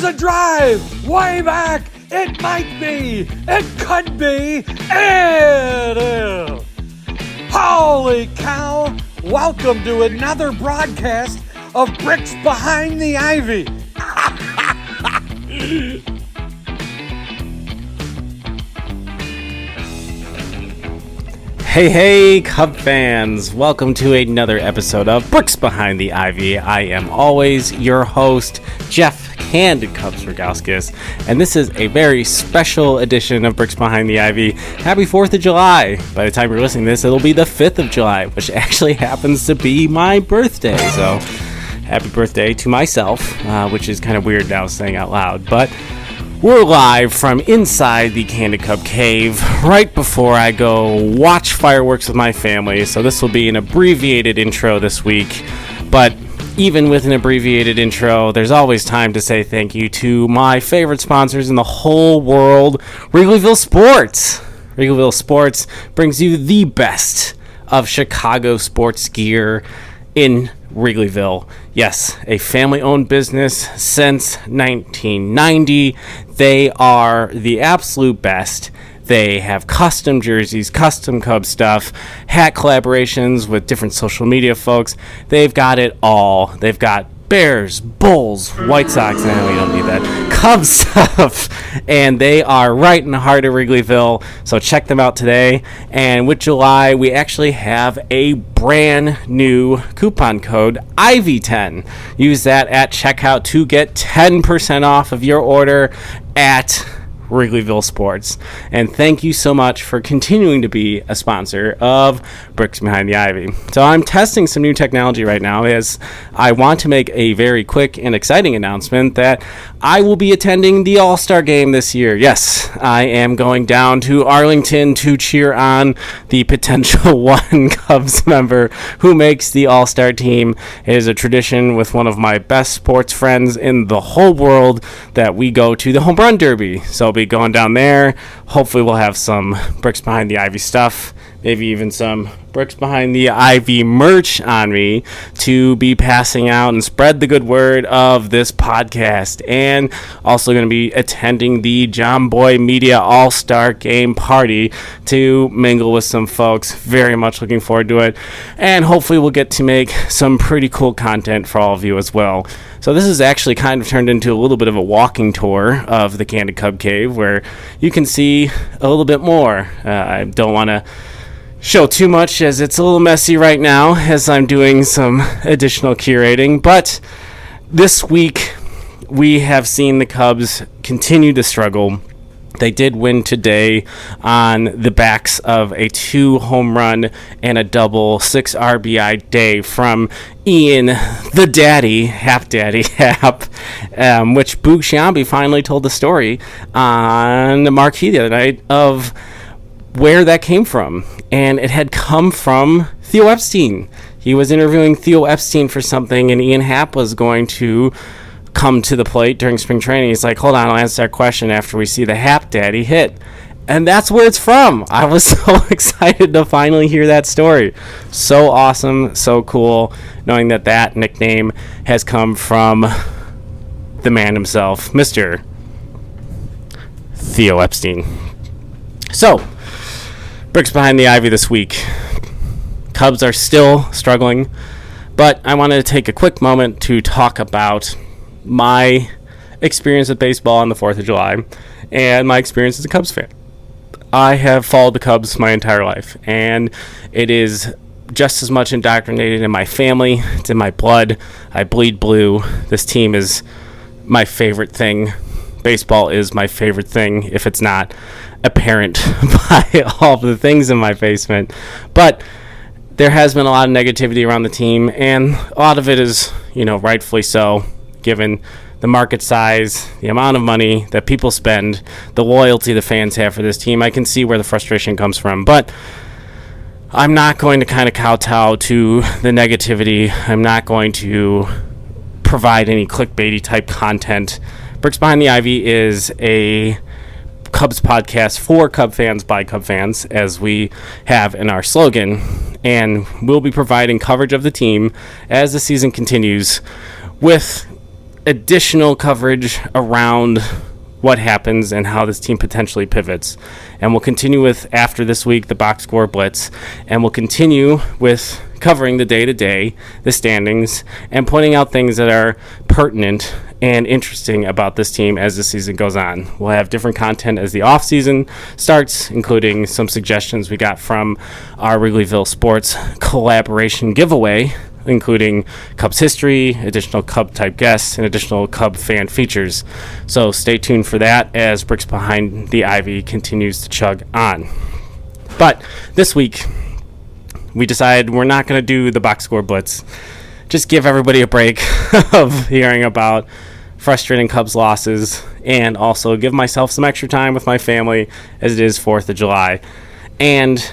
was a drive way back. It might be. It could be. It is. Holy cow. Welcome to another broadcast of Bricks Behind the Ivy. Hey, Cub fans! Welcome to another episode of Bricks Behind the Ivy. I am always your host, Jeff Candid Cubs Rogowskis, and this is a very special edition of Bricks Behind the Ivy. Happy 4th of July! By the time you're listening to this, it'll be the 5th of July, which actually happens to be my birthday, so happy birthday to myself, which is kind of weird now saying out loud, but we're live from inside the Candid Cub Cave right before I go watch fireworks with my family. So this will be an abbreviated intro this week. But even with an abbreviated intro, there's always time to say thank you to my favorite sponsors in the whole world, Wrigleyville Sports. Wrigleyville Sports brings you the best of Chicago sports gear in Wrigleyville. Yes, a family-owned business since 1990. They are the absolute best. They have custom jerseys, custom Cub stuff, hat collaborations with different social media folks. They've got it all. They've got Bears, Bulls, White Sox, and we don't need that, Cubs stuff, and they are right in the heart of Wrigleyville, so check them out today. And with July, we actually have a brand new coupon code, IVY10. Use that at checkout to get 10% off of your order at Wrigleyville Sports. And thank you so much for continuing to be a sponsor of Bricks Behind the Ivy. So I'm testing some new technology right now as I want to make a very quick and exciting announcement that I will be attending the All-Star Game this year. Yes, I am going down to Arlington to cheer on the potential one Cubs member who makes the All-Star team. It is a tradition with one of my best sports friends in the whole world that we go to the Home Run Derby. So I'll be going down there. Hopefully we'll have some Bricks Behind the Ivy stuff, maybe even some Bricks Behind the Ivy merch on me to be passing out and spread the good word of this podcast. And also going to be attending the John Boy Media All-Star Game party to mingle with some folks. Very much looking forward to it. And hopefully we'll get to make some pretty cool content for all of you as well. So this is actually kind of turned into a little bit of a walking tour of the Candid Cub Cave where you can see a little bit more. I don't want to show too much as it's a little messy right now as I'm doing some additional curating, but this week we have seen the Cubs continue to struggle. They did win today on the backs of a 2-home run and a double 6 RBI day from Ian, the daddy, Hap Daddy Hap, which Boog Sciambi finally told the story on the marquee the other night of where that came from. And it had come from Theo Epstein. He was interviewing Theo Epstein for something, and Ian Happ was going to come to the plate during spring training. He's like, hold on, I'll answer that question after we see the Hap Daddy hit. And that's where it's from. I was so excited to finally hear that story. So awesome, so cool, knowing that that nickname has come from the man himself, Mr. Theo Epstein. So, Bricks Behind the Ivy this week. Cubs are still struggling, but I wanted to take a quick moment to talk about my experience with baseball on the 4th of July and my experience as a Cubs fan. I have followed the Cubs my entire life, and it is just as much indoctrinated in my family. It's in my blood. I bleed blue. This team is my favorite thing. Baseball is my favorite thing, if it's not apparent by all the things in my basement. But there has been a lot of negativity around the team, and a lot of it is, rightfully so, given the market size, the amount of money that people spend, the loyalty the fans have for this team. I can see where the frustration comes from, but I'm not going to kind of kowtow to the negativity. I'm not going to provide any clickbaity type content. Bricks Behind the Ivy is a Cubs podcast for Cub fans by Cub fans, as we have in our slogan, and we'll be providing coverage of the team as the season continues with additional coverage around what happens and how this team potentially pivots. And we'll continue with, after this week, the box score blitz. And we'll continue with covering the day-to-day, the standings, and pointing out things that are pertinent and interesting about this team as the season goes on. We'll have different content as the offseason starts, including some suggestions we got from our Wrigleyville Sports collaboration giveaway, including Cubs history, additional Cub-type guests, and additional Cub fan features. So stay tuned for that as Bricks Behind the Ivy continues to chug on. But this week, we decided we're not going to do the box score blitz. Just give everybody a break of hearing about frustrating Cubs losses, and also give myself some extra time with my family as it is 4th of July. And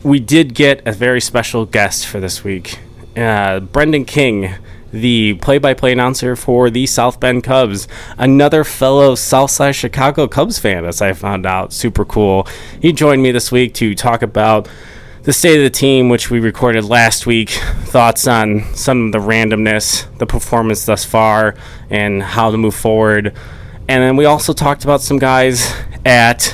we did get a very special guest for this week. Brendan King, the play-by-play announcer for the South Bend Cubs, another fellow Southside Chicago Cubs fan, as I found out. Super cool. He joined me this week to talk about the state of the team, which we recorded last week, thoughts on some of the randomness, the performance thus far, and how to move forward. And then we also talked about some guys at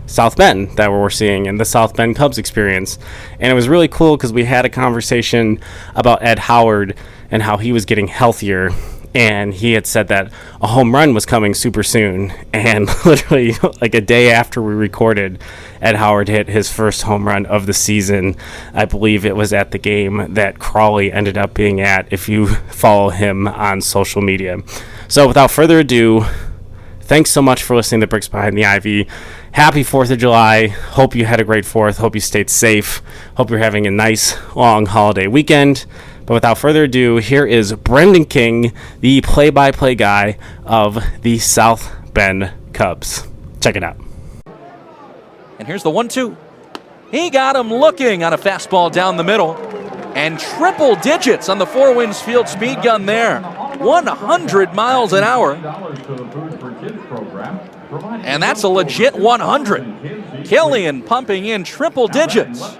South Bend that we're seeing and the South Bend Cubs experience. And it was really cool because we had a conversation about Ed Howard and how he was getting healthier. And he had said that a home run was coming super soon. And literally like a day after we recorded, Ed Howard hit his first home run of the season. I believe it was at the game that Crawley ended up being at, if you follow him on social media. So without further ado, thanks so much for listening to Bricks Behind the Ivy. Happy 4th of July. Hope you had a great 4th. Hope you stayed safe. Hope you're having a nice, long holiday weekend. But without further ado, here is Brendan King, the play-by-play guy of the South Bend Cubs. Check it out. And here's the 1-2. He got him looking on a fastball down the middle. And triple digits on the Four Winds Field speed gun there. 100 miles an hour. And that's a legit 100. Killian pumping in triple digits.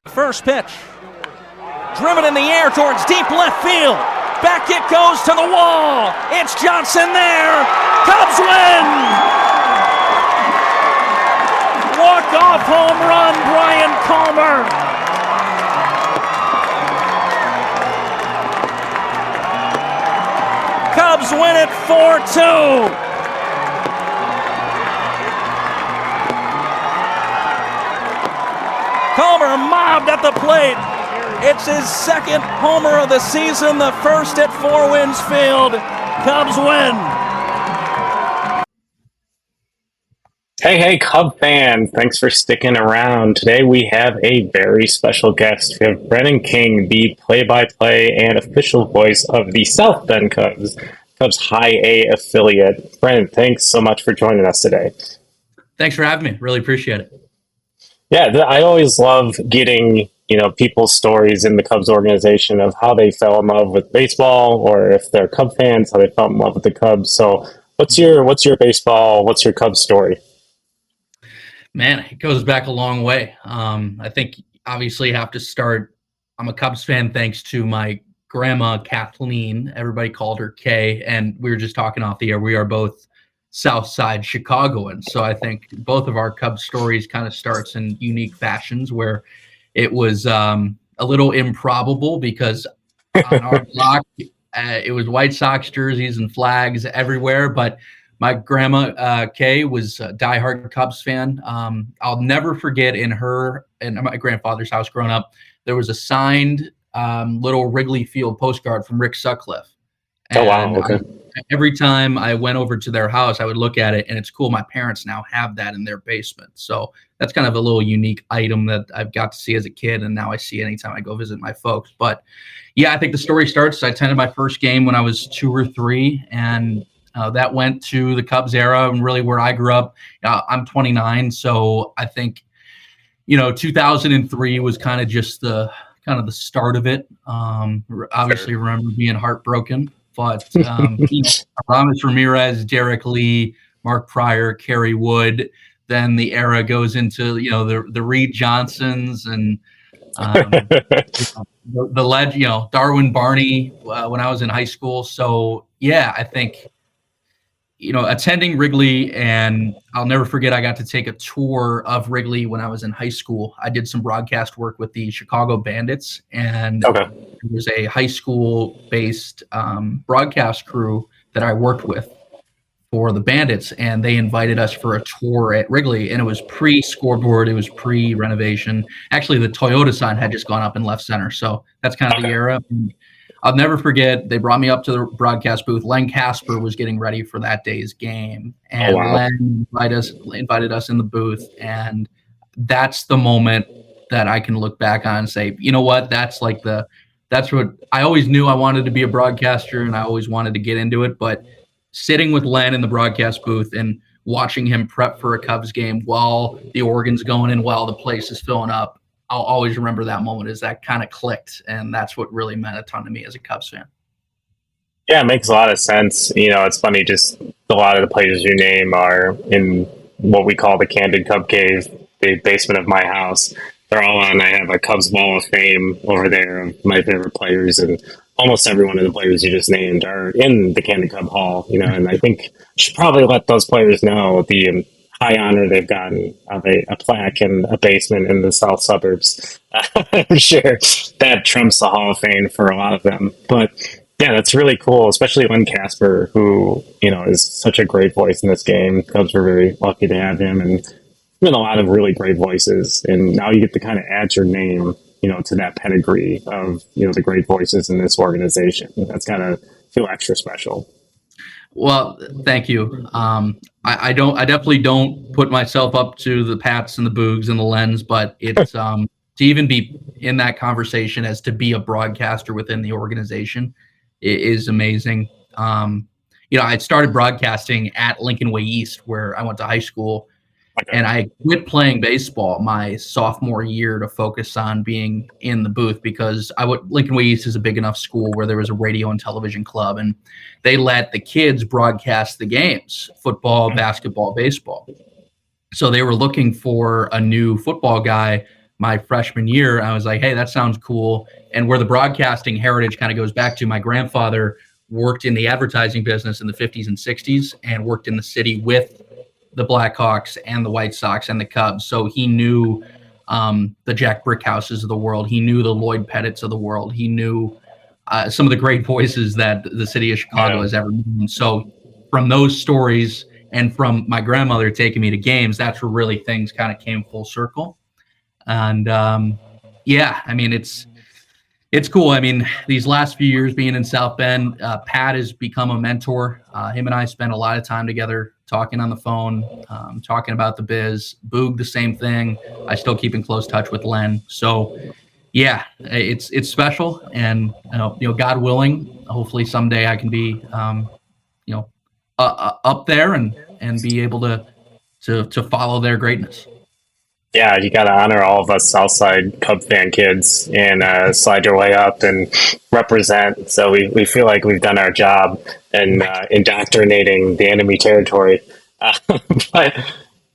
First pitch. Driven in the air towards deep left field. Back it goes to the wall. It's Johnson there. Cubs win. Walk-off home run, Brian Palmer. Cubs win it 4-2. Palmer mobbed at the plate. It's his second homer of the season, the first at Four Winds Field. Cubs win. Hey, Cub fans. Thanks for sticking around. Today we have a very special guest. We have Brendan King, the play-by-play and official voice of the South Bend Cubs, Cubs High A affiliate. Brendan, thanks so much for joining us today. Thanks for having me. Really appreciate it. Yeah, I always love getting people's stories in the Cubs organization of how they fell in love with baseball, or if they're Cub fans, how they fell in love with the Cubs. So what's your what's your Cubs story? Man, it goes back a long way. I think obviously have to start. I'm a Cubs fan thanks to my grandma, Kathleen. Everybody called her Kay, and we were just talking off the air. We are both South Side Chicagoans. So I think both of our Cubs stories kind of starts in unique fashions where it was a little improbable because on our block, it was White Sox jerseys and flags everywhere. But my grandma, Kay, was a diehard Cubs fan. I'll never forget in her and my grandfather's house growing up, there was a signed little Wrigley Field postcard from Rick Sutcliffe. And, oh, wow. Okay. Every time I went over to their house, I would look at it, and it's cool. My parents now have that in their basement. So that's kind of a little unique item that I've got to see as a kid, and now I see anytime I go visit my folks. But, yeah, I think the story starts. I attended my first game when I was 2 or 3, and that went to the Cubs era and really where I grew up. I'm 29, so I think, 2003 was kind of just the start of it. Obviously, remember being heartbroken. But Ramos Ramirez, Derek Lee, Mark Pryor, Kerry Wood. Then the era goes into the Reed Johnsons and the legend, Darwin Barney when I was in high school. So yeah, I think, attending Wrigley, and I'll never forget, I got to take a tour of Wrigley when I was in high school. I did some broadcast work with the Chicago Bandits, and Okay. there was a high school-based broadcast crew that I worked with for the Bandits, and they invited us for a tour at Wrigley, and it was pre-scoreboard, it was pre-renovation. Actually, the Toyota sign had just gone up in left center, so that's kind of the era. I'll never forget, they brought me up to the broadcast booth. Len Casper was getting ready for that day's game, and Len invited us in the booth, and that's the moment that I can look back on and say, you know what, that's what I always knew I wanted to be a broadcaster, and I always wanted to get into it, but sitting with Len in the broadcast booth and watching him prep for a Cubs game while the organ's going and while the place is filling up, I'll always remember that moment as that kind of clicked, and that's what really meant a ton to me as a Cubs fan. Yeah, it makes a lot of sense. It's funny, just a lot of the players you name are in what we call the Candid Cub Cave, the basement of my house. They're all on. I have a Cubs Wall of Fame over there of my favorite players, and almost every one of the players you just named are in the Candid Cub Hall, and I think I should probably let those players know the high honor they've gotten of a plaque in a basement in the south suburbs. I'm sure that trumps the Hall of Fame for a lot of them. But yeah, that's really cool, especially Len Casper, who, is such a great voice in this game. Cubs were very lucky to have him, and been a lot of really great voices. And now you get to kind of add your name, to that pedigree of, the great voices in this organization. That's got to feel extra special. Well, thank you. I definitely don't put myself up to the Pats and the Boogs and the Lens, but it's to even be in that conversation as to be a broadcaster within the organization is amazing. I started broadcasting at Lincoln Way East, where I went to high school, and I quit playing baseball my sophomore year to focus on being in the booth because Lincoln Way East is a big enough school where there was a radio and television club, and they let the kids broadcast the games, football, basketball, baseball. So they were looking for a new football guy my freshman year. I was like, hey, that sounds cool. And where the broadcasting heritage kind of goes back to, my grandfather worked in the advertising business in the 50s and 60s and worked in the city with the Blackhawks and the White Sox and the Cubs. So he knew the Jack Brickhouses of the world. He knew the Lloyd Pettits of the world. He knew some of the great voices that the city of Chicago has ever known. So from those stories and from my grandmother taking me to games, that's where really things kind of came full circle. And it's cool. I mean, these last few years being in South Bend, Pat has become a mentor. Him and I spend a lot of time together talking on the phone, talking about the biz. Boog, the same thing. I still keep in close touch with Len. So, yeah, it's special. And, God willing, hopefully someday I can be, up there and be able to follow their greatness. Yeah, you got to honor all of us Southside Cub fan kids and slide your way up and represent. So we feel like we've done our job in indoctrinating the enemy territory. But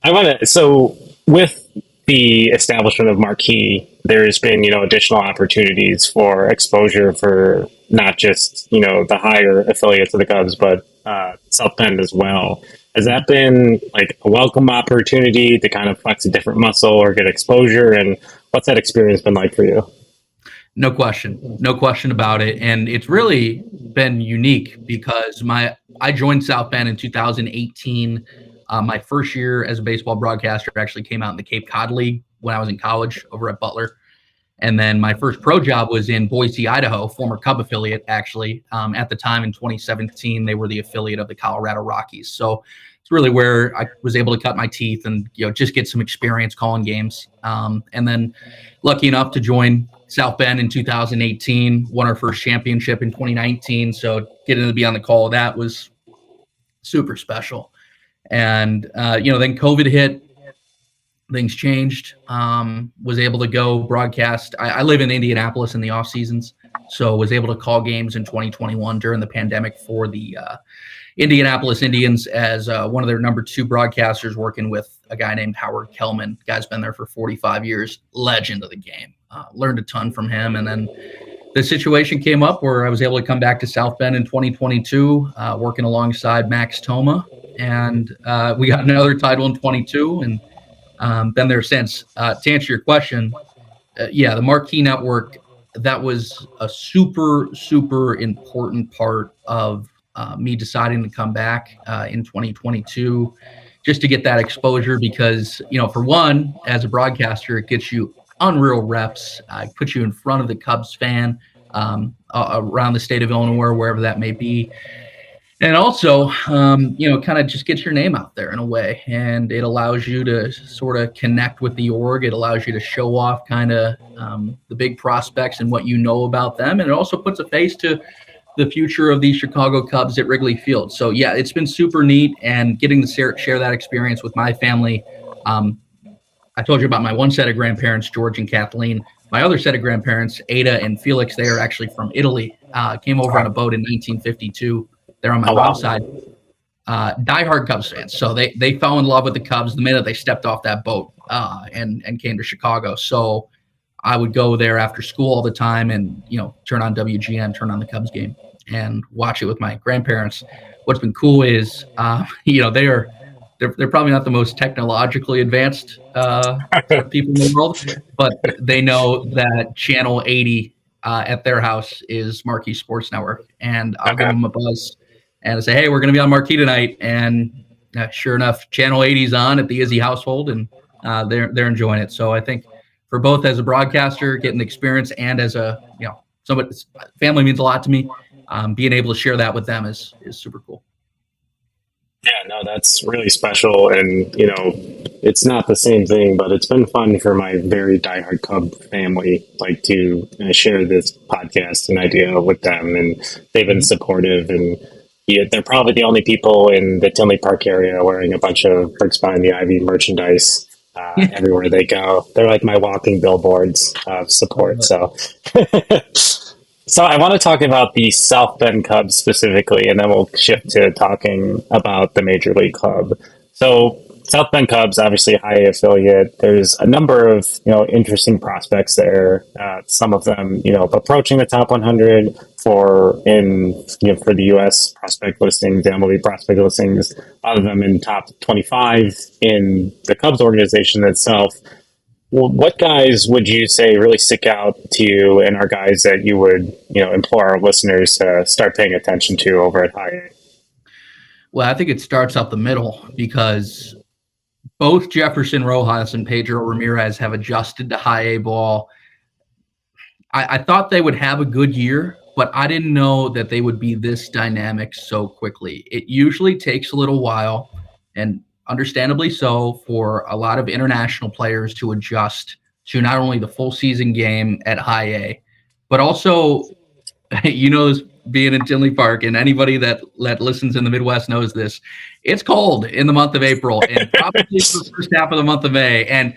I want to. So with the establishment of Marquee, there's been additional opportunities for exposure for not just the higher affiliates of the Cubs, but South Bend as well. Has that been like a welcome opportunity to kind of flex a different muscle or get exposure? And what's that experience been like for you? No question about it. And it's really been unique because I joined South Bend in 2018. My first year as a baseball broadcaster actually came out in the Cape Cod League when I was in college over at Butler. And then my first pro job was in Boise, Idaho, former Cub affiliate, actually. At the time in 2017, they were the affiliate of the Colorado Rockies. So it's really where I was able to cut my teeth and just get some experience calling games. And then lucky enough to join South Bend in 2018, won our first championship in 2019. So getting to be on the call of that was super special. And, then COVID hit. Things changed, was able to go broadcast. I live in Indianapolis in the off seasons, so was able to call games in 2021 during the pandemic for the Indianapolis Indians as one of their number 2 broadcasters, working with a guy named Howard Kellman. Guy's been there for 45 years, legend of the game. Learned a ton from him. And then the situation came up where I was able to come back to South Bend in 2022, working alongside Max Toma, and we got another title in 22, and been there since. To answer your question, the Marquee Network, that was a super, super important part of me deciding to come back in 2022, just to get that exposure because, for one, as a broadcaster, it gets you unreal reps, puts you in front of the Cubs fan around the state of Illinois, or wherever that may be. And also, kind of just gets your name out there in a way, and it allows you to sort of connect with the org. It allows you to show off kind of the big prospects and what you know about them, and it also puts a face to the future of the Chicago Cubs at Wrigley Field. So, yeah, it's been super neat, and getting to share that experience with my family. I told you about my one set of grandparents, George and Kathleen. My other set of grandparents, Ada and Felix, they are actually from Italy, came over on a boat in 1952. They're on my mom's side. Diehard Cubs fans. So they fell in love with the Cubs the minute they stepped off that boat and came to Chicago. So I would go there after school all the time and, turn on WGN, turn on the Cubs game and watch it with my grandparents. What's been cool is, they're probably not the most technologically advanced people in the world, but they know that Channel 80 at their house is Marquee Sports Network. And I'll give them a buzz and I say, hey, we're going to be on Marquee tonight. And sure enough, Channel 80's on at the Izzy household, and they're enjoying it. So I think for both as a broadcaster, getting experience, and as a, somebody's family means a lot to me. Being able to share that with them is super cool. Yeah, no, that's really special. And, it's not the same thing, but it's been fun for my very diehard Cub family, to share this podcast and idea with them. And they've been supportive, and they're probably the only people in the Tinley Park area wearing a bunch of Bricks Behind the Ivy merchandise everywhere they go. They're like my walking billboards of support. So So I want to talk about the South Bend Cubs specifically, and then we'll shift to talking about the Major League Club. So South Bend Cubs, obviously a high A affiliate. There's a number of interesting prospects there. Some of them approaching the top 100 for the U.S. prospect listings, the MLB prospect listings. A lot of them in top 25 in the Cubs organization itself. What guys would you say really stick out to you, and are guys that you would, implore our listeners to start paying attention to over at High A? Well, I think it starts up the middle because both Jefferson Rojas and Pedro Ramirez have adjusted to High A ball. I thought they would have a good year, but I didn't know that they would be this dynamic so quickly. It usually takes a little while, and understandably so, for a lot of international players to adjust to not only the full season game at High A, but also, this being in Tinley Park, and anybody that listens in the Midwest knows this, it's cold in the month of April and probably the first half of the month of May. And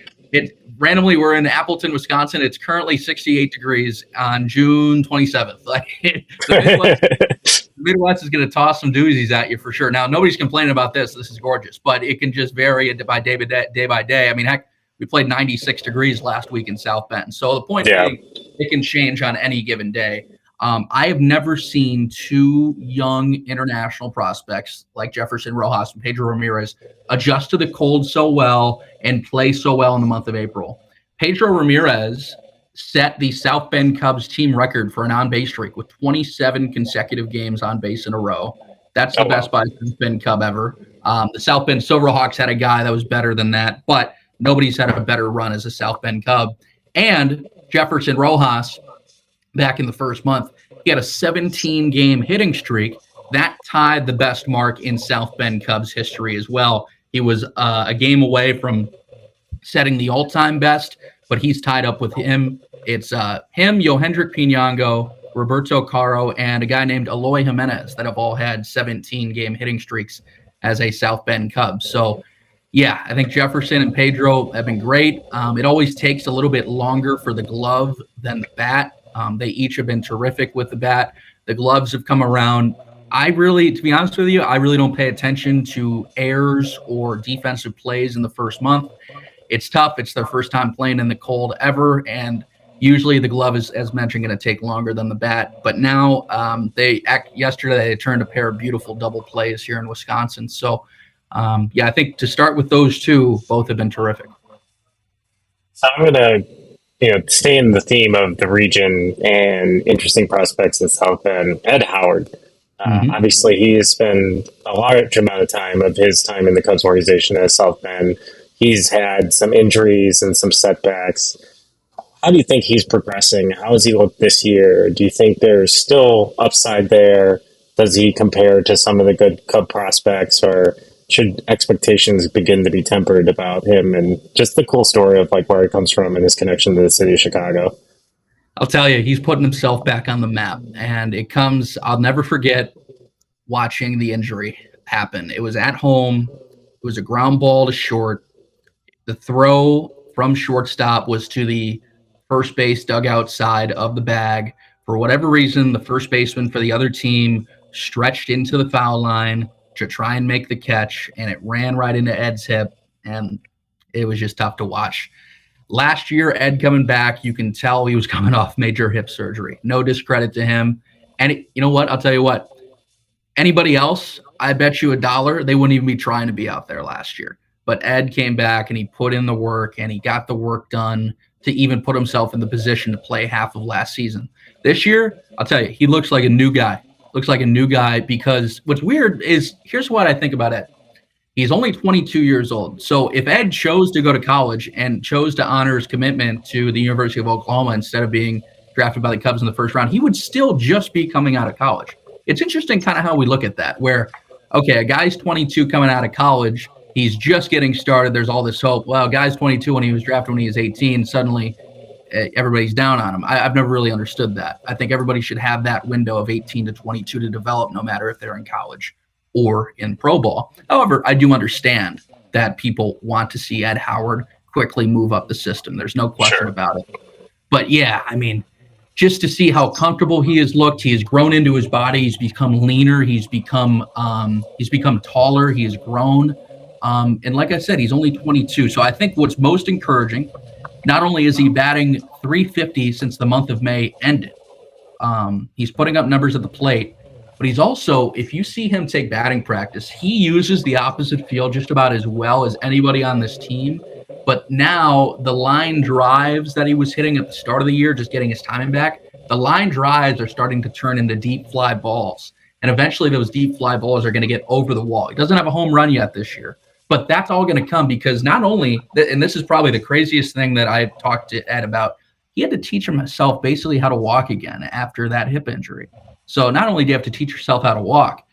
randomly, we're in Appleton, Wisconsin. It's currently 68 degrees on June 27th. The Midwest is going to toss some doozies at you for sure. Now, nobody's complaining about this. This is gorgeous, but it can just vary by day by day. I mean, heck, we played 96 degrees last week in South Bend. So the point being, it can change on any given day. I have never seen two young international prospects like Jefferson Rojas and Pedro Ramirez adjust to the cold so well and play so well in the month of April. Pedro Ramirez set the South Bend Cubs team record for an on-base streak with 27 consecutive games on base in a row. That's the best by South Bend Cub ever. The South Bend Silverhawks had a guy that was better than that, but nobody's had a better run as a South Bend Cub. And Jefferson Rojas, back in the first month, he had a 17-game hitting streak. That tied the best mark in South Bend Cubs history as well. He was a game away from setting the all-time best, but he's tied up with him. It's him, Yohendrick Pinango, Roberto Caro, and a guy named Eloy Jimenez that have all had 17-game hitting streaks as a South Bend Cub. So, yeah, I think Jefferson and Pedro have been great. It always takes a little bit longer for the glove than the bat. They each have been terrific with the bat. The gloves have come around. To be honest with you, I really don't pay attention to errors or defensive plays in the first month. It's tough. It's their first time playing in the cold ever. And Usually the glove is, as mentioned, going to take longer than the bat. But now yesterday they turned a pair of beautiful double plays here in Wisconsin. So, I think to start with those two, both have been terrific. So I'm going to stay in the theme of the region and interesting prospects in South Bend. Ed Howard. Obviously, he has spent a large amount of time of his time in the Cubs organization at South Bend. He's had some injuries and some setbacks. How do you think he's progressing? How does he look this year? Do you think there's still upside there? Does he compare to some of the good Cub prospects, or should expectations begin to be tempered about him? And just the cool story of like where he comes from and his connection to the city of Chicago. I'll tell you, he's putting himself back on the map, and I'll never forget watching the injury happen. It was at home. It was a ground ball to short. The throw from shortstop was to the first base dugout side of the bag. For whatever reason, the first baseman for the other team stretched into the foul line to try and make the catch, and it ran right into Ed's hip, and it was just tough to watch. Last year, Ed coming back, you can tell he was coming off major hip surgery. No discredit to him. And you know what? I'll tell you what. Anybody else, I bet you $1, they wouldn't even be trying to be out there last year. But Ed came back, and he put in the work, and he got the work done to even put himself in the position to play half of last season. This year, I'll tell you, he looks like a new guy. Because what's weird is, here's what I think about Ed. He's only 22 years old. So if Ed chose to go to college and chose to honor his commitment to the University of Oklahoma instead of being drafted by the Cubs in the first round, he would still just be coming out of college. It's interesting kind of how we look at that, where, okay, a guy's 22 coming out of college, he's just getting started. There's all this hope. Well, guy's 22 when he was drafted when he was 18. Suddenly, everybody's down on him. I've never really understood that. I think everybody should have that window of 18 to 22 to develop, no matter if they're in college or in pro ball. However, I do understand that people want to see Ed Howard quickly move up the system. There's no question about it. But yeah, I mean, just to see how comfortable he has looked, he has grown into his body. He's become leaner. He's become taller. He has grown. And like I said, he's only 22. So I think what's most encouraging, not only is he batting .350 since the month of May ended, he's putting up numbers at the plate, but he's also, if you see him take batting practice, he uses the opposite field just about as well as anybody on this team. But now the line drives that he was hitting at the start of the year, just getting his timing back, the line drives are starting to turn into deep fly balls. And eventually those deep fly balls are going to get over the wall. He doesn't have a home run yet this year, but that's all going to come because not only, and this is probably the craziest thing that I've talked to Ed about, he had to teach himself basically how to walk again after that hip injury. So not only do you have to teach yourself how to walk,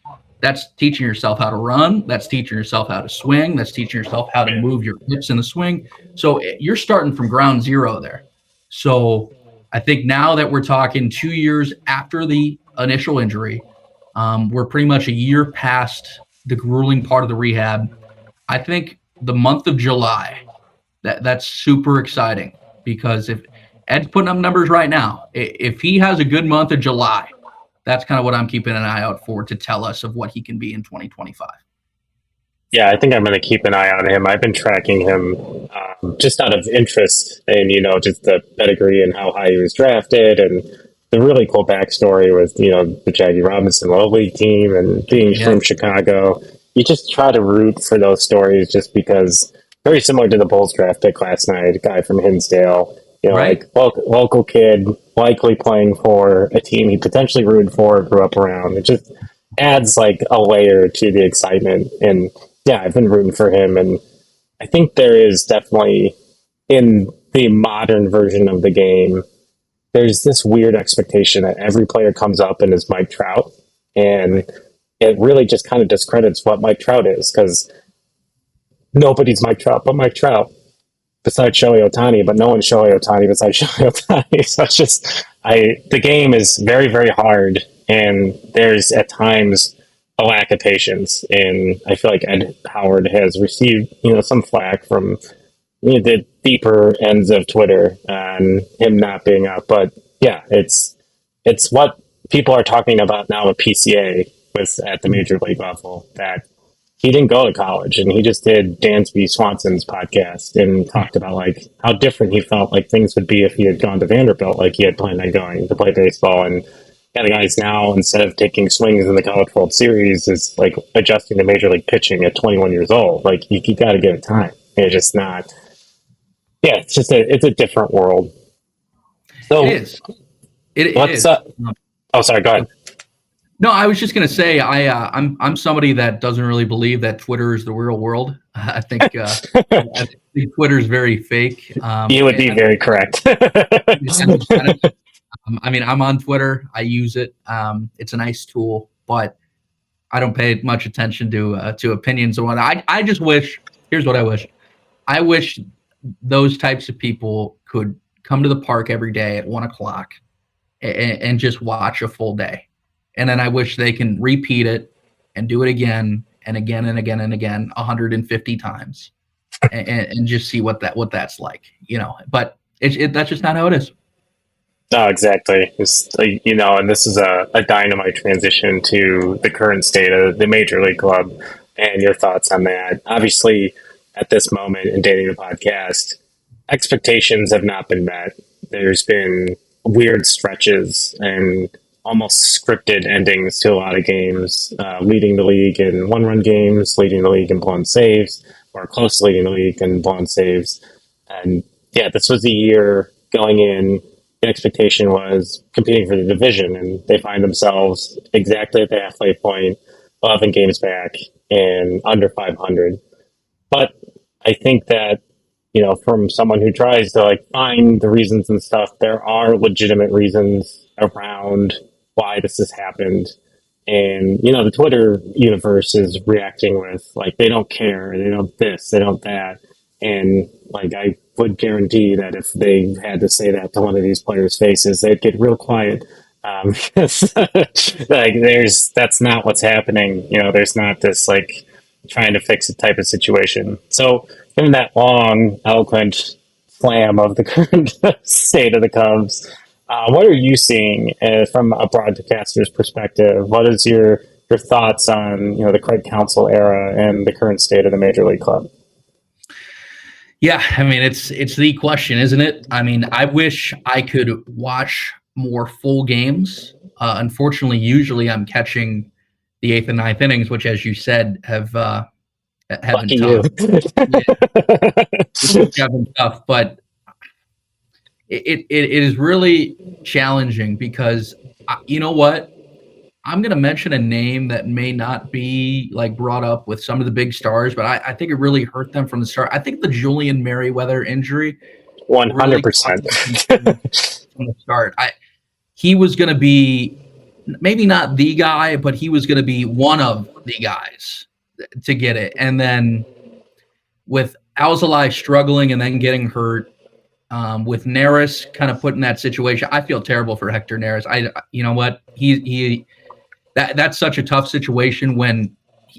that's teaching yourself how to run. That's teaching yourself how to swing. That's teaching yourself how to move your hips in the swing. So you're starting from ground zero there. So I think now that we're talking 2 years after the initial injury, we're pretty much a year past the grueling part of the rehab. I think the month of July, that's super exciting because if Ed's putting up numbers right now, if he has a good month of July, that's kind of what I'm keeping an eye out for to tell us of what he can be in 2025. Yeah, I think I'm going to keep an eye on him. I've been tracking him just out of interest and, just the pedigree and how high he was drafted and the really cool backstory with, the Jackie Robinson Little League team and being from Chicago. You just try to root for those stories just because very similar to the Bulls draft pick last night, a guy from Hinsdale, like local kid, likely playing for a team he potentially rooted for, grew up around. It just adds like a layer to the excitement. And yeah, I've been rooting for him. And I think there is definitely in the modern version of the game, there's this weird expectation that every player comes up and is Mike Trout. And it really just kind of discredits what Mike Trout is because nobody's Mike Trout but Mike Trout besides Shohei Ohtani, but no one's Shohei Ohtani besides Shohei Ohtani. So it's just, the game is very, very hard and there's at times a lack of patience. And I feel like Ed Howard has received, some flack from the deeper ends of Twitter on him not being up. But yeah, it's what people are talking about now with PCA at the major league level, that he didn't go to college, and he just did Dansby Swanson's podcast and talked about like how different he felt like things would be if he had gone to Vanderbilt, like he had planned on going to play baseball. And yeah, the guys now, instead of taking swings in the College World Series, is like adjusting to major league pitching at 21 years old. Like you got to give it time. It's just not. Yeah, it's a different world. So it is. It is. Oh, sorry. Go ahead. No, I was just going to say I'm somebody that doesn't really believe that Twitter is the real world. I think Twitter is very fake. You would be very correct. I mean, I'm on Twitter. I use it. It's a nice tool, but I don't pay much attention to opinions and whatnot. I just wish. Here's what I wish. I wish those types of people could come to the park every day at 1:00 and just watch a full day. And then I wish they can repeat it and do it again and again and again and again 150 times and just see what that's like, but that's just not how it is. No, exactly. It's, and this is a dynamite transition to the current state of the Major League Club and your thoughts on that. Obviously, at this moment in Dating the Podcast, expectations have not been met. There's been weird stretches and almost scripted endings to a lot of games, leading the league in one-run games, leading the league in blown saves, or close to leading the league in blown saves. And yeah, this was a year going in. The expectation was competing for the division, and they find themselves exactly at the halfway point, 11 games back and under 500. But I think that, from someone who tries to find the reasons and stuff, there are legitimate reasons around why this has happened. And, the Twitter universe is reacting with they don't care, they don't this, they don't that. And I would guarantee that if they had to say that to one of these players' faces, they'd get real quiet. Because that's not what's happening. There's not this trying to fix it type of situation. So given that long, eloquent slam of the current state of the Cubs, what are you seeing from a broadcaster's perspective? What is your thoughts on the Craig Counsell era and the current state of the Major League Club? Yeah, I mean, it's the question, isn't it? I mean, I wish I could watch more full games. Unfortunately, usually I'm catching the 8th and 9th innings, which, as you said, have been tough. Have been tough, but it is really challenging because you know what? I'm going to mention a name that may not be brought up with some of the big stars, but I think it really hurt them from the start. I think the Julian Merriweather injury, 100% from the start. He was going to be maybe not the guy, but he was going to be one of the guys to get it. And then with Alzolay struggling and then getting hurt, with Neris kind of put in that situation, I feel terrible for Hector Neris. You know what? That's such a tough situation when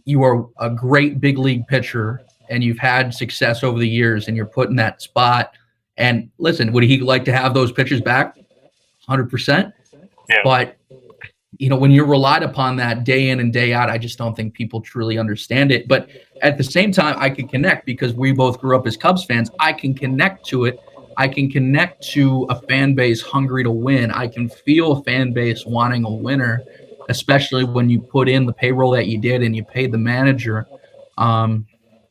you are a great big league pitcher and you've had success over the years and you're put in that spot. And listen, would he like to have those pitchers back? 100%. Yeah. But, when you're relied upon that day in and day out, I just don't think people truly understand it. But at the same time, I can connect because we both grew up as Cubs fans. I can connect to it. I can connect to a fan base hungry to win. I can feel a fan base wanting a winner, especially when you put in the payroll that you did and you paid the manager.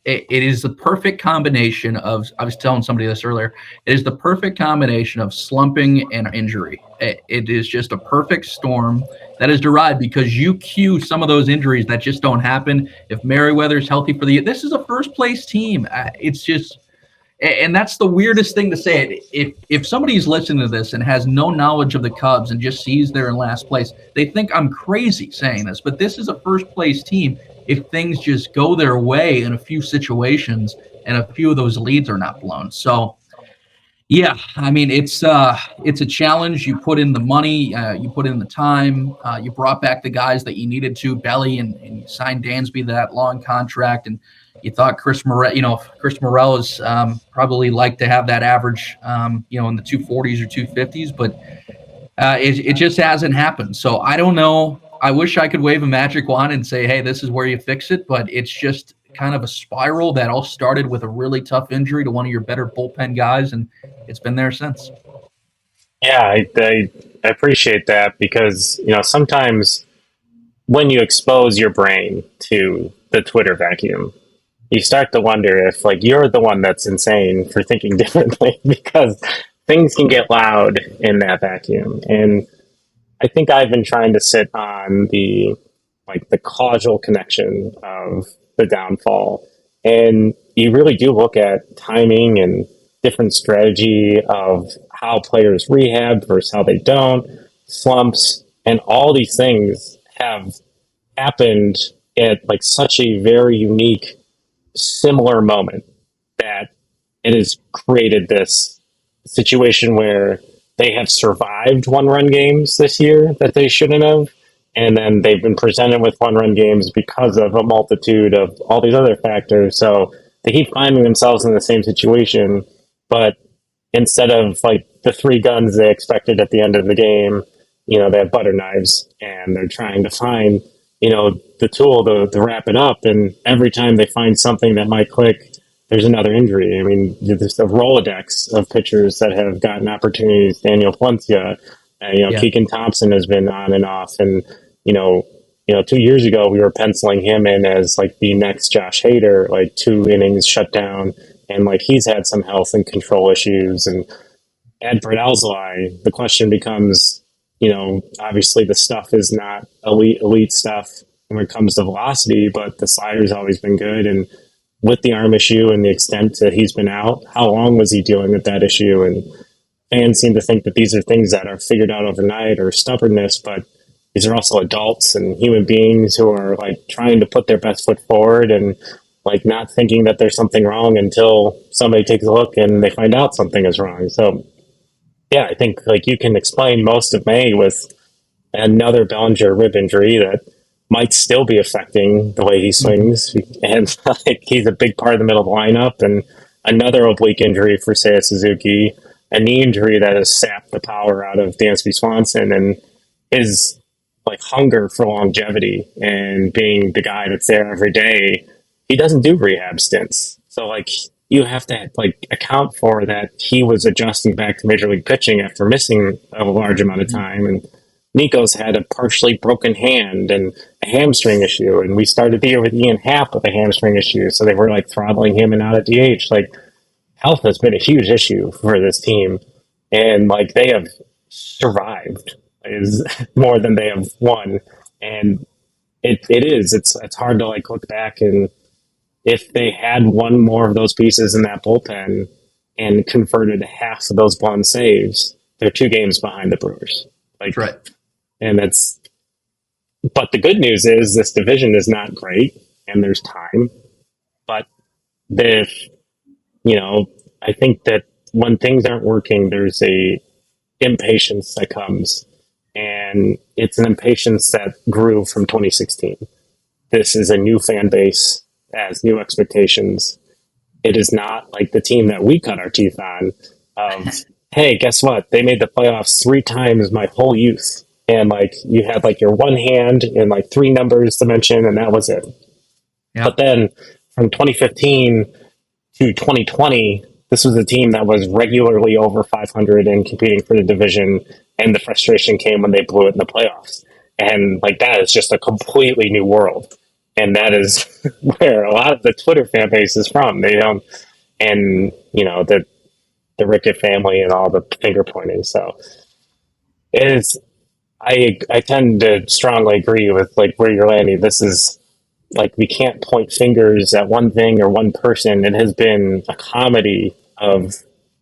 It is the perfect combination of, I was telling somebody this earlier, it is the perfect combination of slumping and injury. It is just a perfect storm that is derived because you cue some of those injuries that just don't happen. If Merriweather's healthy for the year, this is a first place team. It's just, and that's the weirdest thing to say. If somebody's listening to this and has no knowledge of the Cubs and just sees they're in last place, they think I'm crazy saying this, but this is a first place team if things just go their way in a few situations and a few of those leads are not blown. So, yeah, I mean, it's a challenge. You put in the money, you put in the time, you brought back the guys that you needed to, Belly, and you signed Dansby that long contract, and you thought Chris Morel is probably like to have that average, in the 240s or 250s, but it just hasn't happened. So I don't know. I wish I could wave a magic wand and say, hey, this is where you fix it, but it's just kind of a spiral that all started with a really tough injury to one of your better bullpen guys, and it's been there since. Yeah, I appreciate that because, sometimes when you expose your brain to the Twitter vacuum, you start to wonder if you're the one that's insane for thinking differently because things can get loud in that vacuum. And I think I've been trying to sit on the causal connection of the downfall. And you really do look at timing and different strategy of how players rehab versus how they don't, slumps, and all these things have happened at such a very unique, similar moment that it has created this situation where they have survived one-run games this year that they shouldn't have, and then they've been presented with one-run games because of a multitude of all these other factors. So they keep finding themselves in the same situation, but instead of the three guns they expected at the end of the game, they have butter knives and they're trying to find, the tool to wrap it up. And every time they find something that might click, there's another injury. I mean, there's a Rolodex of pitchers that have gotten opportunities. Daniel Palencia, Keegan Thompson has been on and off. And, 2 years ago, we were penciling him in as the next Josh Hader, 2 innings shut down. And he's had some health and control issues. And at Brett Alzolay, the question becomes, obviously the stuff is not elite stuff when it comes to velocity, but the slider's always been good. And with the arm issue and the extent that he's been out, how long was he dealing with that issue? And fans seem to think that these are things that are figured out overnight or stubbornness, but these are also adults and human beings who are trying to put their best foot forward and not thinking that there's something wrong until somebody takes a look and they find out something is wrong. So yeah, I think you can explain most of May with another Bellinger rib injury that might still be affecting the way he swings. And he's a big part of the middle of the lineup. And another oblique injury for Seiya Suzuki, a knee injury that has sapped the power out of Dansby Swanson, and his hunger for longevity and being the guy that's there every day. He doesn't do rehab stints. So you have to account for that he was adjusting back to major league pitching after missing a large amount of time. And Nico's had a partially broken hand and a hamstring issue. And we started the year with Ian Happ with a hamstring issue. So they were throttling him and out at DH. Health has been a huge issue for this team. And they have survived is more than they have won. And it's hard to look back, and if they had one more of those pieces in that bullpen and converted half of those blown saves, they're 2 games behind the Brewers. Right. And but the good news is this division is not great and there's time. But I think that when things aren't working, there's a impatience that comes, and it's an impatience that grew from 2016. This is a new fan base, has new expectations. It is not like the team that we cut our teeth on of, hey, guess what? They made the playoffs 3 times my whole youth. And you had your one hand and 3 numbers to mention, and that was it. Yep. But then from 2015 to 2020, this was a team that was regularly over 500 and competing for the division. And the frustration came when they blew it in the playoffs. And that is just a completely new world. And that is where a lot of the Twitter fan base is from. They don't, and the Rickett family and all the finger pointing. So it is, I tend to strongly agree with where you're landing. This is we can't point fingers at one thing or one person. It has been a comedy of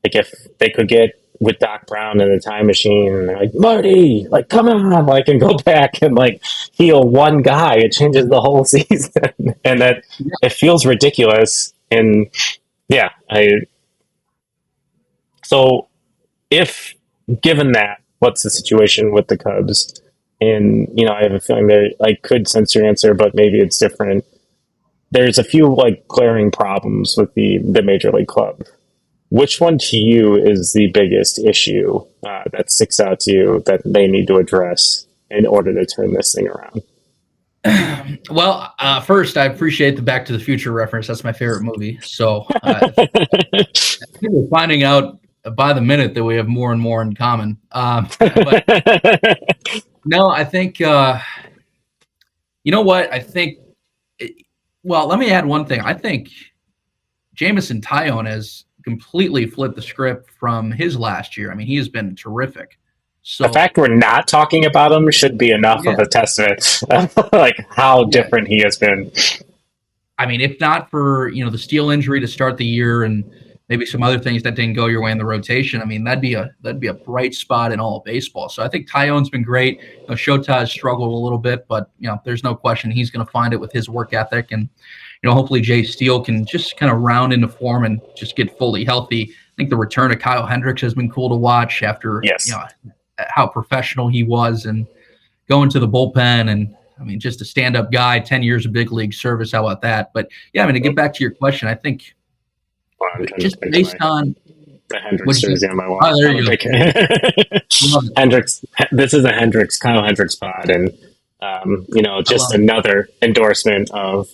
if they could get with Doc Brown in the time machine, and they're Marty, come on, and go back and heal one guy, it changes the whole season. And that it feels ridiculous. And yeah, so if given that, what's the situation with the Cubs? And I have a feeling that I could sense your answer, but maybe it's different. There's a few glaring problems with the major league club. Which one to you is the biggest issue that sticks out to you that they need to address in order to turn this thing around? Well, first, I appreciate the Back to the Future reference. That's my favorite movie. So we're finding out by the minute that we have more and more in common. But no, I think, you know what? I think, well, let me add one thing. I think Jameson Taillon has completely flipped the script from his last year. I mean, he has been terrific. So the fact we're not talking about him should be enough of a testament of like how different he has been. I mean, if not for, the Steele injury to start the year and maybe some other things that didn't go your way in the rotation, I mean, that'd be a bright spot in all of baseball. So I think Taillon's been great. Shota has struggled a little bit, but there's no question he's going to find it with his work ethic. And hopefully Jay Steele can just kind of round into form and just get fully healthy. I think the return of Kyle Hendricks has been cool to watch after how professional he was and going to the bullpen. And I mean, just a stand-up guy, 10 years of big league service. How about that? But yeah, I mean, to get back to your question, I think just based on the Hendricks jersey on my wall. Oh, there you go. Hendricks. This is a Kyle Hendricks pod. And, just another endorsement of,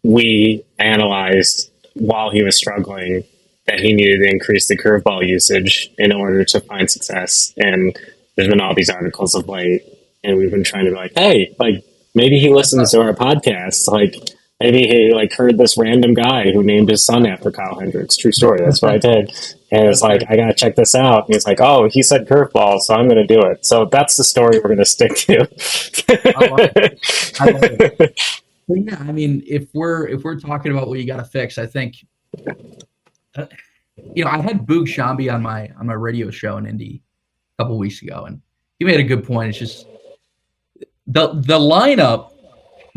we analyzed while he was struggling that he needed to increase the curveball usage in order to find success. And there's been all these articles of late, and we've been trying to be like, hey, like maybe he listens to our podcast. Like maybe he heard this random guy who named his son after Kyle Hendricks. True story. That's what I did. And it's like, I got to check this out. And he's like, oh, he said curveball, so I'm going to do it. So that's the story we're going to stick to. I love it. But yeah, I mean, if we're talking about what you got to fix, I think, I had Boog Shambi on my radio show in Indy a couple weeks ago, and he made a good point. It's just the lineup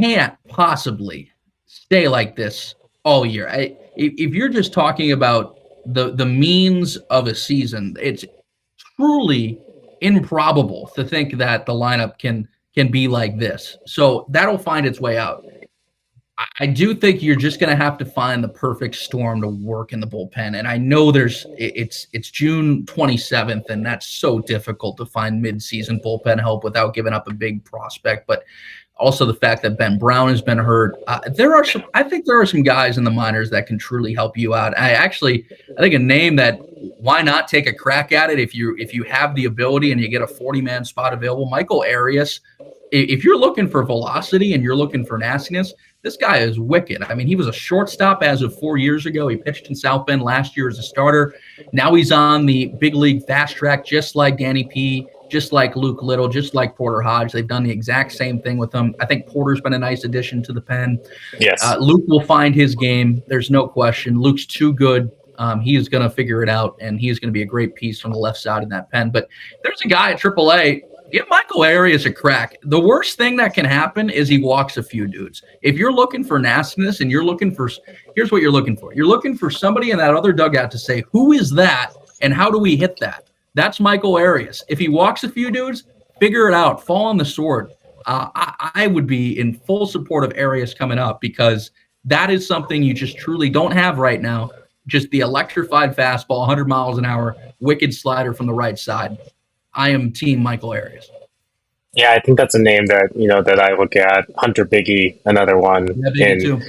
can't possibly stay like this all year. If you're just talking about the means of a season, it's truly improbable to think that the lineup can be like this. So that'll find its way out. I do think you're just going to have to find the perfect storm to work in the bullpen. And I know it's June 27th, and that's so difficult to find midseason bullpen help without giving up a big prospect. But also the fact that Ben Brown has been hurt. I think there are some guys in the minors that can truly help you out. I think a name that, why not take a crack at it if you have the ability and you get a 40-man spot available, Michael Arias. If you're looking for velocity and you're looking for nastiness, this guy is wicked. I mean, he was a shortstop as of 4 years ago. He pitched in South Bend last year as a starter. Now he's on the big league fast track, just like Danny P., just like Luke Little, just like Porter Hodge. They've done the exact same thing with him. I think Porter's been a nice addition to the pen. Yes. Luke will find his game. There's no question. Luke's too good. He is going to figure it out, and he is going to be a great piece from the left side in that pen. But there's a guy at AAA. Give Michael Arias a crack. The worst thing that can happen is he walks a few dudes. If you're looking for nastiness and here's what you're looking for. You're looking for somebody in that other dugout to say, who is that and how do we hit that? That's Michael Arias. If he walks a few dudes, figure it out. Fall on the sword. I would be in full support of Arias coming up because that is something you just truly don't have right now. Just the electrified fastball, 100 miles an hour, wicked slider from the right side. I am team Michael Arias. Yeah, I think that's a name that that I look at. Hunter Biggie, another one, and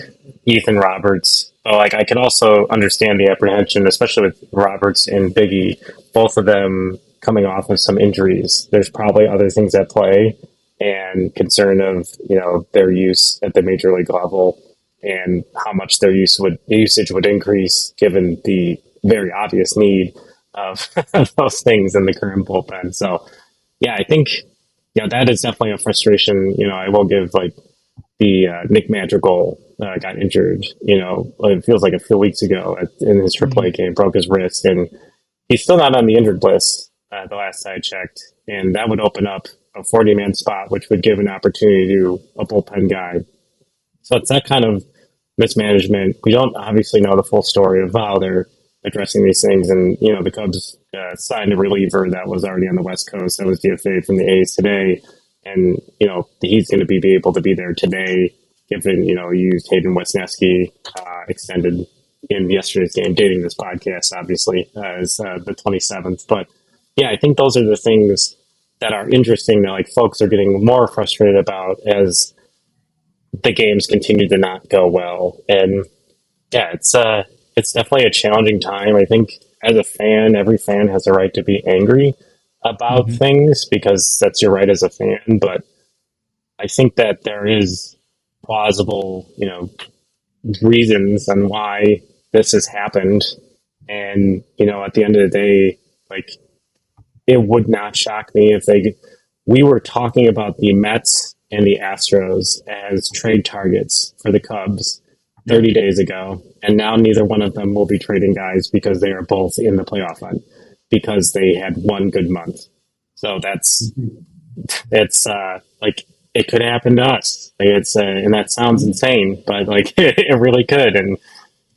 Ethan Roberts. So, I can also understand the apprehension, especially with Roberts and Biggie, both of them coming off of some injuries. There's probably other things at play, and concern of their use at the major league level and how much their usage would increase given the very obvious need of those things in the current bullpen. So, yeah, I think that is definitely a frustration. I will give the Nick Madrigal got injured. It feels like a few weeks ago in his AAA game, broke his wrist, and he's still not on the injured list. The last I checked, and that would open up a 40-man spot, which would give an opportunity to a bullpen guy. So it's that kind of mismanagement. We don't obviously know the full story of how they're addressing these things. And, the Cubs signed a reliever that was already on the West Coast. That was DFA'd from the A's today. And, he's going to be able to be there today, given, you used Hayden Wesneski extended in yesterday's game, dating this podcast, obviously, as the 27th. But, yeah, I think those are the things that are interesting that like folks are getting more frustrated about as the games continue to not go well. And yeah, it's definitely a challenging time. I think as a fan, every fan has a right to be angry about things because that's your right as a fan. But I think that there is plausible, reasons on why this has happened. And, at the end of the day, like, it would not shock me if we were talking about the Mets and the Astros as trade targets for the Cubs 30 days ago. And now neither one of them will be trading guys because they are both in the playoff hunt because they had one good month. So it's like, it could happen to us. Like and that sounds insane, but like it really could. And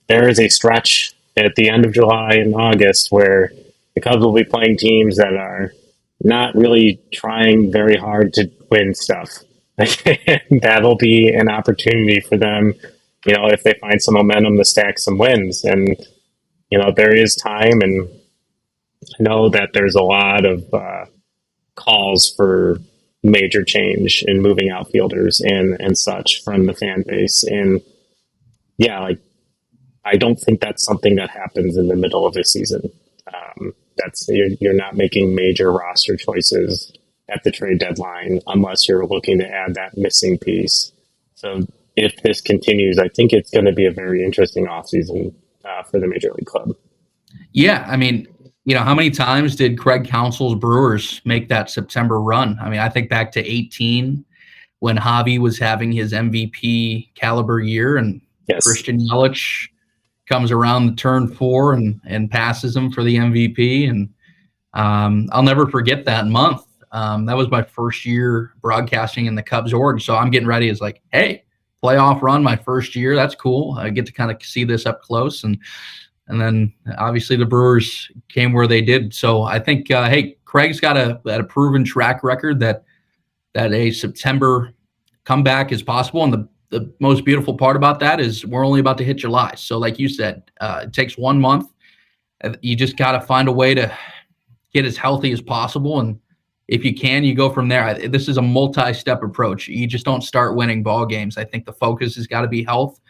there is a stretch at the end of July and August where the Cubs will be playing teams that are not really trying very hard to win stuff. That'll be an opportunity for them, if they find some momentum to stack some wins. And, there is time, and I know that there's a lot of calls for major change in moving outfielders and such from the fan base. And yeah, like, I don't think that's something that happens in the middle of a season. You're not making major roster choices at the trade deadline unless you're looking to add that missing piece. So if this continues, I think it's going to be a very interesting offseason for the Major League Club. Yeah, I mean, how many times did Craig Counsell's Brewers make that September run? I mean, I think back to 2018 when Javi was having his MVP caliber year, and yes. Christian Yelich comes around the turn 4 and passes him for the MVP. And I'll never forget that month. That was my first year broadcasting in the Cubs org. So I'm getting ready as like, hey, playoff run my first year. That's cool. I get to kind of see this up close. And then obviously the Brewers came where they did. So I think, hey, Craig's got a proven track record that a September comeback is possible. And the most beautiful part about that is we're only about to hit July. So like you said, it takes 1 month. You just got to find a way to get as healthy as possible. And if you can, you go from there. This is a multi-step approach. You just don't start winning ball games. I think the focus has got to be health,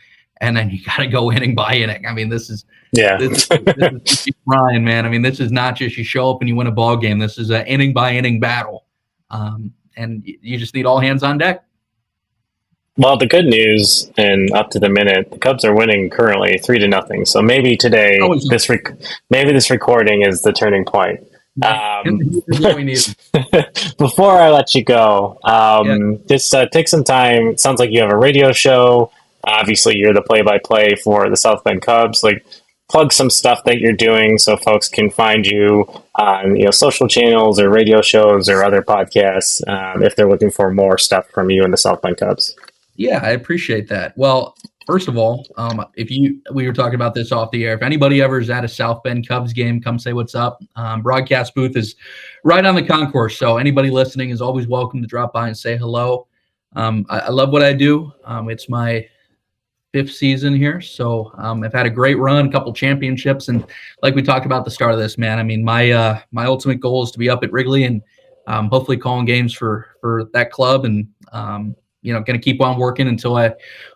and then you got to go inning by inning. I mean, this is Ryan, man. I mean, this is not just you show up and you win a ball game. This is an inning by inning battle, and you just need all hands on deck. Well, the good news, and up to the minute, the Cubs are winning currently 3-0. So maybe today, maybe this recording is the turning point. Before I let you go, just take some time. It sounds like you have a radio show. Obviously, you're the play-by-play for the South Bend Cubs. Like, plug some stuff that you're doing so folks can find you on social channels or radio shows or other podcasts if they're looking for more stuff from you and the South Bend Cubs. Yeah, I appreciate that. Well, first of all, we were talking about this off the air. If anybody ever is at a South Bend Cubs game, come say what's up. Broadcast booth is right on the concourse, so anybody listening is always welcome to drop by and say hello. I love what I do. It's my 5th season here, so I've had a great run, a couple championships, and like we talked about at the start of this, man, I mean, my ultimate goal is to be up at Wrigley and hopefully calling games for that club, and going to keep on working until I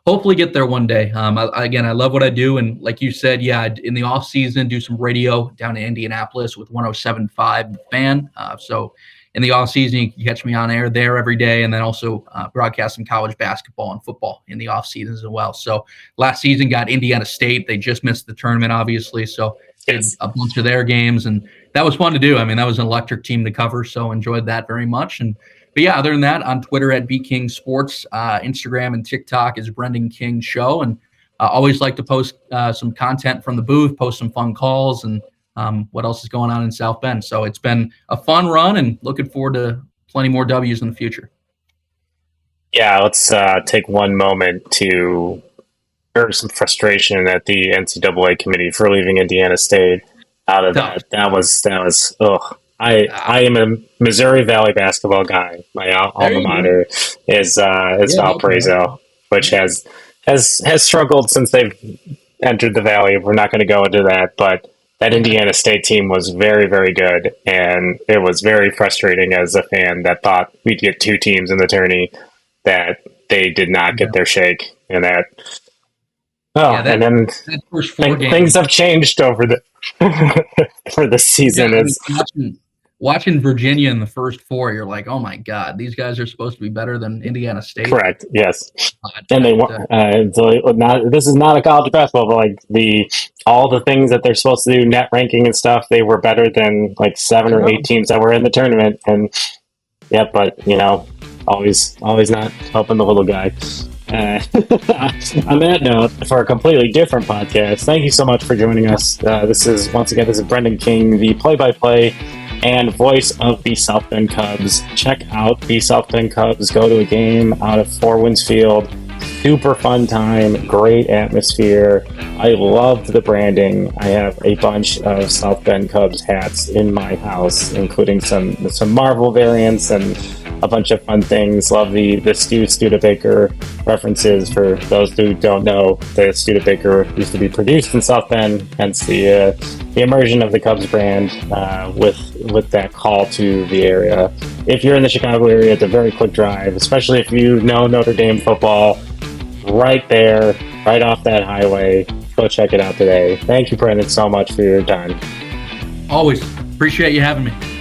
hopefully get there one day. I love what I do. And like you said, in the off season, do some radio down in Indianapolis with 107.5 The Fan. So in the off season, you can catch me on air there every day. And then also broadcast some college basketball and football in the off season as well. So last season got Indiana State. They just missed the tournament, obviously. So did a bunch of their games, and that was fun to do. I mean, that was an electric team to cover. So enjoyed that very much. But yeah, other than that, on Twitter at BKingSports, Instagram and TikTok is Brendan King Show. And I always like to post some content from the booth, post some fun calls, and what else is going on in South Bend. So it's been a fun run, and looking forward to plenty more W's in the future. Yeah, let's take one moment to air some frustration at the NCAA committee for leaving Indiana State out of that. That was ugh. I am a Missouri Valley basketball guy. My alma mater is Valparaiso, which has struggled since they've entered the Valley. We're not going to go into that, but that Indiana State team was very, very good, and it was very frustrating as a fan that thought we'd get 2 teams in the tourney that they did not get their shake, and that. Oh, and then things have changed over the for the season. Watching Virginia in the first 4, you're like, oh my God, these guys are supposed to be better than Indiana State. Correct. Yes. And they want. This is not a college basketball, but like all the things that they're supposed to do, net ranking and stuff, they were better than like 7 or 8 teams that were in the tournament. And yeah, but always not helping the little guy. On that note, for a completely different podcast, thank you so much for joining us. This is Brendan King, the play-by-play and voice of the South Bend Cubs. Check out the South Bend Cubs. Go to a game out of Four Winds Field. Super fun time, great atmosphere. I loved the branding. I have a bunch of South Bend Cubs hats in my house, including some Marvel variants and a bunch of fun things. Love the Studebaker references. For those who don't know, the Studebaker used to be produced in South Bend, hence the immersion of the Cubs brand with that call to the area. If you're in the Chicago area, it's a very quick drive, especially if you know Notre Dame football. Right there, right off that highway. Go check it out today. Thank you, Brendan, so much for your time. Always. Appreciate you having me.